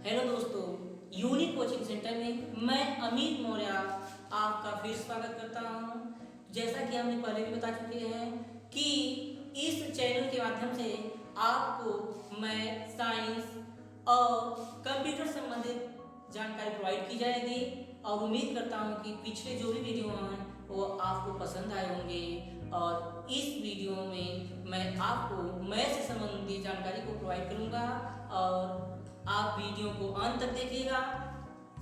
Hello दोस्तों, unique coaching centre में मैं अमित मौर्य आपका फिर स्वागत करता हूं। जैसा कि हमने पहले भी बता चुके हैं कि इस चैनल के माध्यम से आपको मैथ, साइंस और कंप्यूटर संबंधित जानकारी प्रोवाइड की जाएगी और उम्मीद करता हूं कि पिछले जो भी वीडियो हैं वो आपको पसंद आए होंगे। और इस वीडियो में मैं आपको मैथ से संबंधित जानकारी को प्रोवाइड करूंगा और आप वीडियो को अंत तक देखिएगा।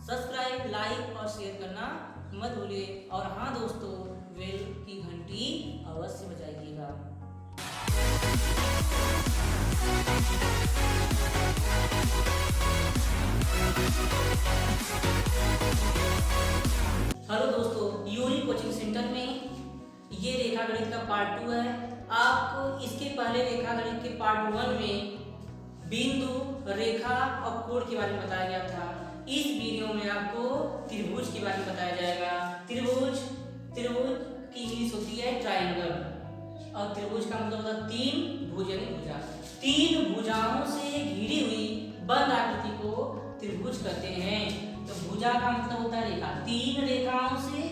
सब्सक्राइब, लाइक और शेयर करना मत भूलिए और हाँ दोस्तों, बेल की घंटी अवश्य बजाइएगा। हेलो दोस्तों, यूनिक कोचिंग सेंटर में ये रेखागणित का पार्ट 2 है। आपको इसके पहले रेखागणित के पार्ट 1 में बिंदु, रेखा और कोण के बारे में बताया गया था। इस वीडियो में आपको त्रिभुज के बारे में बताया जाएगा। त्रिभुज की इंग्लिश होती है ट्रायंगल और त्रिभुज का मतलब होता है तीन भुज यानी भुजा। तीन भुजाओं से घिरी हुई बंद आकृति को त्रिभुज कहते हैं। तो भुजा का मतलब होता है रेखा। तीन रेखाओं से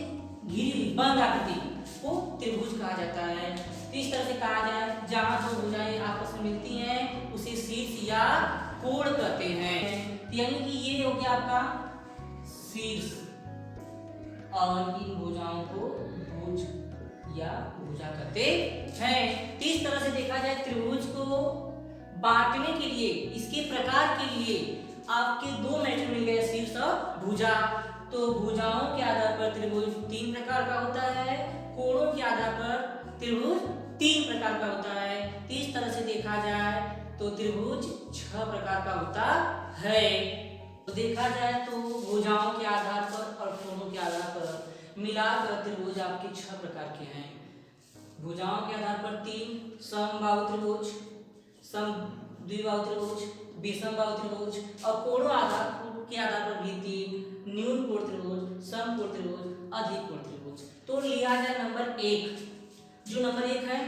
घिरी हुई बंद आकृति को त्रिभुज कहा जाता है। तो इस तरह से कहा जाए जहां दो भुजाएं आपस में मिलती हैं उसे शीर्ष या कोण कहते हैं। यानी कि ये हो गया आपका शीर्ष और इन भुजाओं को भुज या भुजा कहते हैं। इस तरह से देखा जाए त्रिभुज को बांटने के लिए, इसके प्रकार के लिए आपके दो मेथड मिल गए, शीर्ष और भुजा। तो भुजाओं के आधार पर त्रिभुज तीन प्रकार का होता है, कोणों के आधार पर त्रिभुज तीन प्रकार का होता है। इस तरह से देखा जाए तो त्रिभुज 6 प्रकार का होता है। तो देखा जाए तो भुजाओं के आधार पर और कोणों के आधार पर मिलाकर त्रिभुज आपके 6 प्रकार के हैं। भुजाओं के आधार पर 3 समबाहु त्रिभुज, समद्विबाहु त्रिभुज, विषमबाहु त्रिभुज और कोणों के आधार पर भी 3 न्यून कोण त्रिभुज, समकोण त्रिभुज, अधिक कोण त्रिभुज। तो लिया जाए नंबर 1। जो नंबर 1 है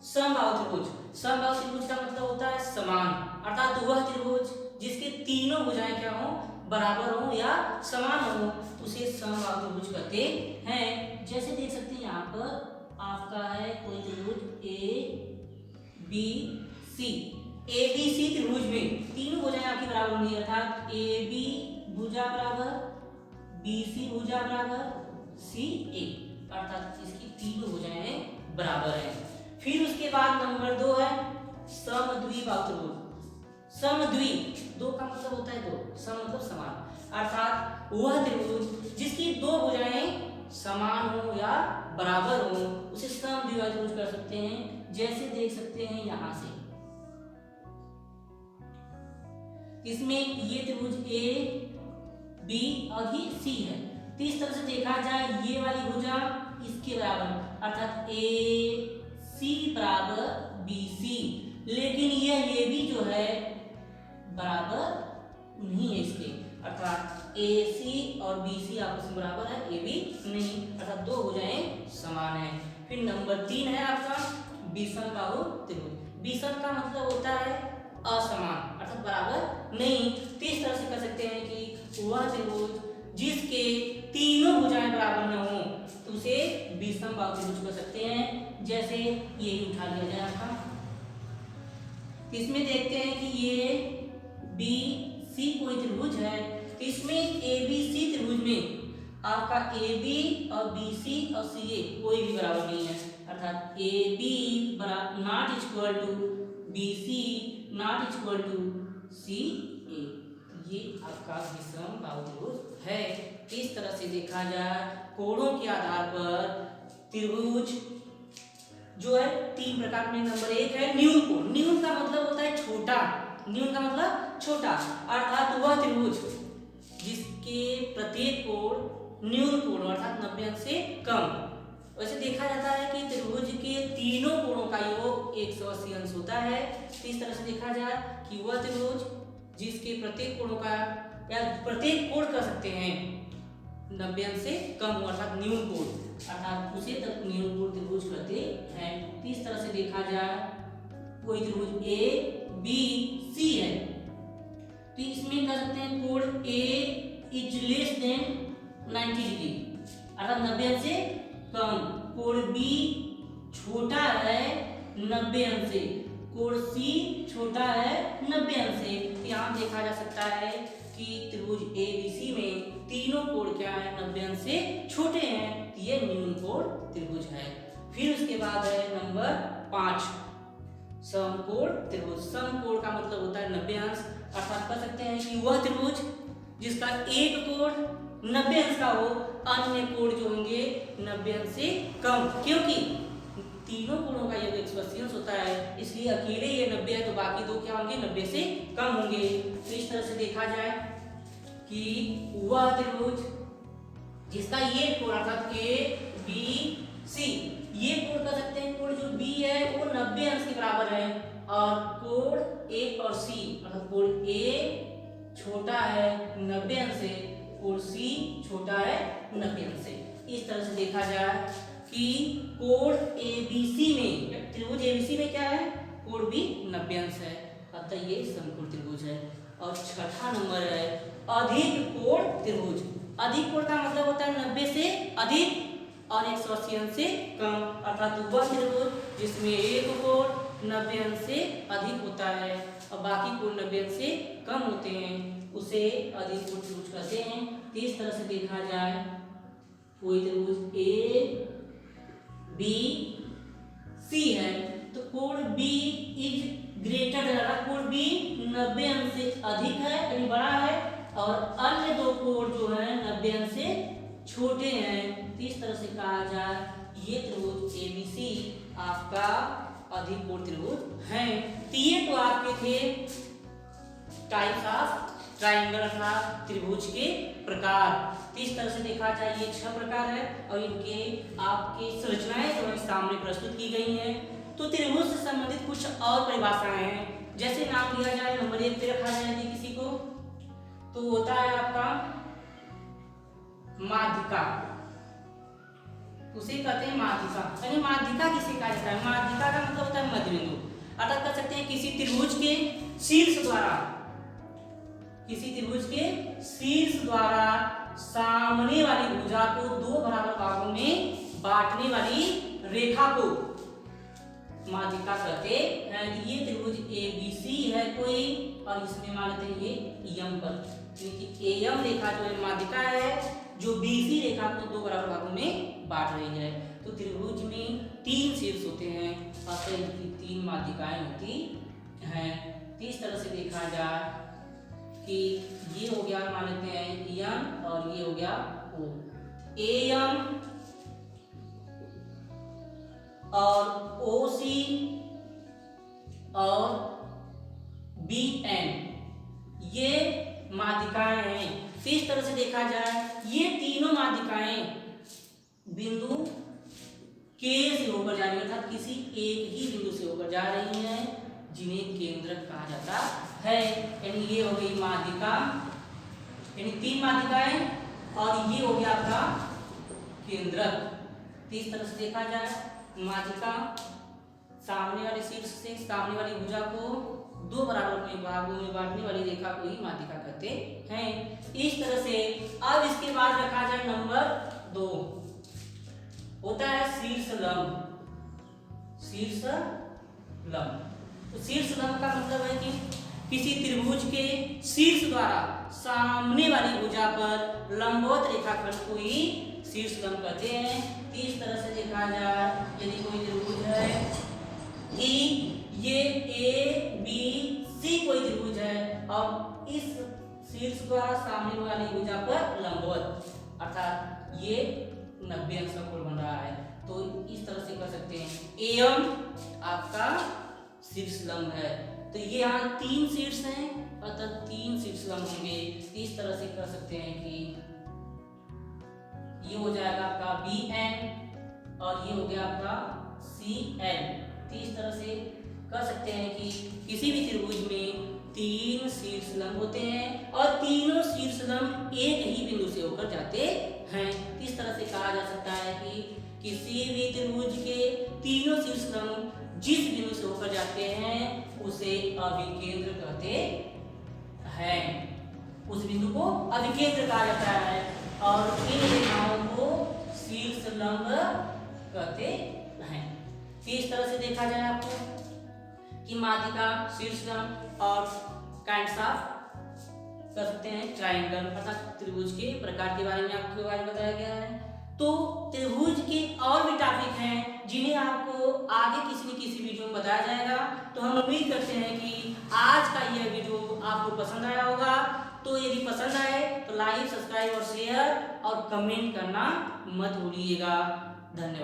समबाहु त्रिभुज। समबाहु त्रिभुज का मतलब होता है समान, अर्थात वह त्रिभुज जिसके तीनों भुजाएं क्या हो, बराबर हो या समान हो, उसे समबाहु त्रिभुज कहते हैं। जैसे देख सकते हैं यहाँ पर आपका है कोई त्रिभुज A B C. A B C त्रिभुज में तीनों भुजाएं आपकी बराबर होंगी, अर्थात ए बी भुजा बराबर बी सी भुजा बराबर सी ए, अर्थात इसकी तीनों भुजाएं बराबर है। फिर उसके बाद नंबर 2 है समद्विबाहु त्रिभुज। समद्वि, दो का मतलब होता है दो, सम मतलब समान, अर्थात वह त्रिभुज जिसकी दो भुजाएं समान हो या बराबर हो उसे समद्विबाहु त्रिभुज कर सकते हैं। जैसे देख सकते हैं यहाँ से इसमें ये त्रिभुज ए बी और ये सी है। तो इस तरह से देखा जाए ये वाली भुजा इसके बराबर, अर्थात ए सी बराबर बी सी, लेकिन ये भी जो है बराबर नहीं है इसके, अर्थात ए सी और बी सी आपस में बराबर है, ए बी नहीं, अर्थात दो भुजाएं समान है। फिर नंबर 3 है आपका विषमबाहु त्रिभुज। विषम का मतलब होता है असमान, अर्थात बराबर नहीं। तो इस तरह से कह सकते हैं कि वह त्रिभुज जिसके तीनों भुजाएं बराबर न हो तो उसे विषमबाहु त्रिभुज कह सकते हैं। जैसे ये उठा लिया जाए आपका, इसमें देखते हैं कि ये बी सी कोई त्रिभुज है। तो इसमें ए बी सी त्रिभुज में आपका ए बी और बी सी और सी ए कोई भी बराबर नहीं है, अर्थात A B not equal to B C not equal to C A. ये आपका विषमबाहु त्रिभुज है। इस तरह से देखा जाए कोणों के आधार पर त्रिभुज जो है 3 प्रकार में। नंबर 1 है न्यून कोण। न्यून का मतलब होता है छोटा, न्यून का मतलब छोटा, अर्थात वह त्रिभुज जिसके प्रत्येक कोण न्यून कोण अर्थात 90 अंश से कम। वैसे देखा जाता है कि त्रिभुज के तीनों कोणों का योग 180 अंश होता है। तो इस तरह से देखा जाए कि वह त्रिभुज जिसके प्रत्येक कोणों का या प्रत्येक कोण कह सकते हैं 90 अंश से कम हो, अर्थात न्यून कोण, अर्थात उसे तक न्यून कोण त्रिभुज कहते हैं। तो इस तरह से देखा जाए कोई त्रिभुज ए बी सी है तो इसमें कर सकते हैं कोण ए इज लेस देन 90 डिग्री, अर्थात 90 अंश से कम। कोण बी छोटा है 90 अंश से, कोण सी छोटा है 90 अंश से। तो यहाँ देखा जा सकता है कि त्रिभुज एबीसी में तीनों कोण क्या है, 90 अंश से छोटे हैं, तो ये निम्न कोण त्रिभुज है। फिर उसके बाद है नंबर 5 समकोण त्रिभुज। समकोण का मतलब होता है 90 अंश, अर्थात कह सकते हैं कि वह त्रिभुज जिसका एक कोण 90 अंश का हो, अन्य कोण जो होंगे 90 अंश से कम, क्योंकि तीनों कोणों का योग 180 अंश होता है, इसलिए अकेले ये 90 है तो बाकी दो क्या होंगे 90 से कम होंगे। तो इस तरह से देखा जाए कि वह त्रिभुज जिसका ये कोण अर्थात ए बी सी, ये कोण कह सकते हैं कोण जो बी है वो 90 अंश के बराबर है, और कोण ए और सी अर्थात कोण ए छोटा है 90 अंश से, कोण सी छोटा है 90 अंश से। इस तरह से देखा जाए कि कोण एबीसी में, त्रिभुज एबीसी में क्या है, कोण भी 90 अंश है, अतः ये समकोण त्रिभुज है। और छठा नंबर है अधिक कोण त्रिभुज। अधिक कोण का मतलब होता है 90 से अधिक और 180 अंश से कम, अर्थात वह त्रिभुज जिसमें एक कोण 90 अंश से अधिक होता है और बाकी कोण 90 अंश से कम होते हैं, उसे अधिक कोण त्रिभुज कहते हैं। तो इस तरह से देखा जाए कोई त्रिभुज ए बी सी है तो कोण बी इज ग्रेटर है, कोण बी 90 अंश से अधिक है यानी बड़ा है, और अन्य दो कोण जो है 90 अंश से छोटे हैं। तो इस तरह से कहा जाए ये त्रिभुज एबीसी आपका अधिक कोण त्रिभुज है। तो ये तो आपके थे टाइप्स ऑफ ट्रायंगल अर्थात त्रिभुज के प्रकार। तो इस तरह से देखा जाए ये 6 प्रकार है और इनके आपके संरचनाएं जो है सामने प्रस्तुत की गई हैं। तो त्रिभुज से संबंधित कुछ और परिभाषाएं हैं, जैसे नाम लिया जाए नंबर 1 पे रखा जाए यदि किसी को, तो होता है आपका माध्यिका, उसे कहते हैं माध्यिका। यानी माध्यिका किसे कहा जाता है, माध्यिका का मतलब होता है मध्य बिंदु, अर्थात कह सकते हैं किसी त्रिभुज के शीर्ष द्वारा, किसी त्रिभुज के शीर्ष द्वारा सामने वाली भुजा को दो बराबर भागों में बांटने वाली रेखा को माध्यिका कहते हैं। ये त्रिभुज एबीसी है कोई, और इसमें मानते हैं ये एम पर, क्योंकि एम रेखा जो है माध्यिका है जो बीसी रेखा को दो बराबर भागों में बांट रही है। तो त्रिभुज में 3 शीर्ष होते हैं, अतः इनकी 3 माध्यिकाएं होती हैं। इस तरह से देखा जाए कि ये हो गया मान लेते हैं एम और ये हो गया ओ, एम और ओ सी और बी एन ये माध्यिकाएं हैं। तो इस तरह से देखा जाए ये तीनों माध्यिकाएं बिंदु के से होकर जा रही है, अर्थात किसी एक ही बिंदु से होकर जा रही हैं, जिन्हें केंद्रक कहा जाता है। यानी ये हो गई माध्यिका, यानी 3 माध्यिकाएं और ये हो गया आपका केंद्रक। तो इस तरह से देखा जाए माध्यिका सामने वाले शीर्ष से सामने वाली भुजा को दो बराबर में भागों में बांटने वाली रेखा को ही माध्यिका कहते हैं। इस तरह से अब इसके बाद रखा जाए नंबर 2 होता है शीर्ष लंब। शीर्ष लंब, तो शीर्ष लंब का मतलब है कि किसी त्रिभुज के शीर्ष द्वारा सामने वाली भुजा पर लंबवत रेखाखंड को ही शीर्ष लंब कहते हैं। इस तरह से देखा जाए यदि कोई त्रिभुज है ये ए बी सी कोई त्रिभुज है और इस शीर्ष द्वारा सामने वाली भुजा पर लंबवत अर्थात ये 90 अंश का कोण बन रहा है, तो इस तरह से कर सकते हैं एम आपका शीर्ष लंब है। तो ये यहाँ 3 शीर्ष हैं अतः 3 शीर्ष लंब होंगे। इस तरह से कर सकते हैं कि ये हो जाएगा आपका बी एन और ये हो गया आपका सी एन। इस तरह से कर सकते हैं कि किसी भी त्रिभुज में 3 शीर्ष लंब होते हैं और तीनों शीर्ष लंब एक ही बिंदु से होकर जाते हैं। इस तरह से कहा जा सकता है कि किसी भी त्रिभुज के तीनों शीर्ष लंब जिस बिंदु से होकर जाते हैं उसे अभिकेंद्र कहते है, उस बिंदु को अभिकेंद्र कहा जाता है और इन रेखाओं को शीर्ष लंब कहते हैं। इस तरह से देखा जाए आपको कि माध्यिका, शीर्ष लंब और काइंड्स ऑफ कर सकते हैं ट्रायंगल अर्थात त्रिभुज के प्रकार के बारे में आपको आज बताया गया है। तो त्रिभुज के और भी टॉपिक हैं जिन्हें आपको आगे किसी न किसी वीडियो में बताया जाएगा। तो हम उम्मीद करते हैं कि आज का यह वीडियो आपको पसंद आया होगा। तो यदि पसंद आए तो लाइक, सब्सक्राइब और शेयर और कमेंट करना मत भूलिएगा। धन्यवाद।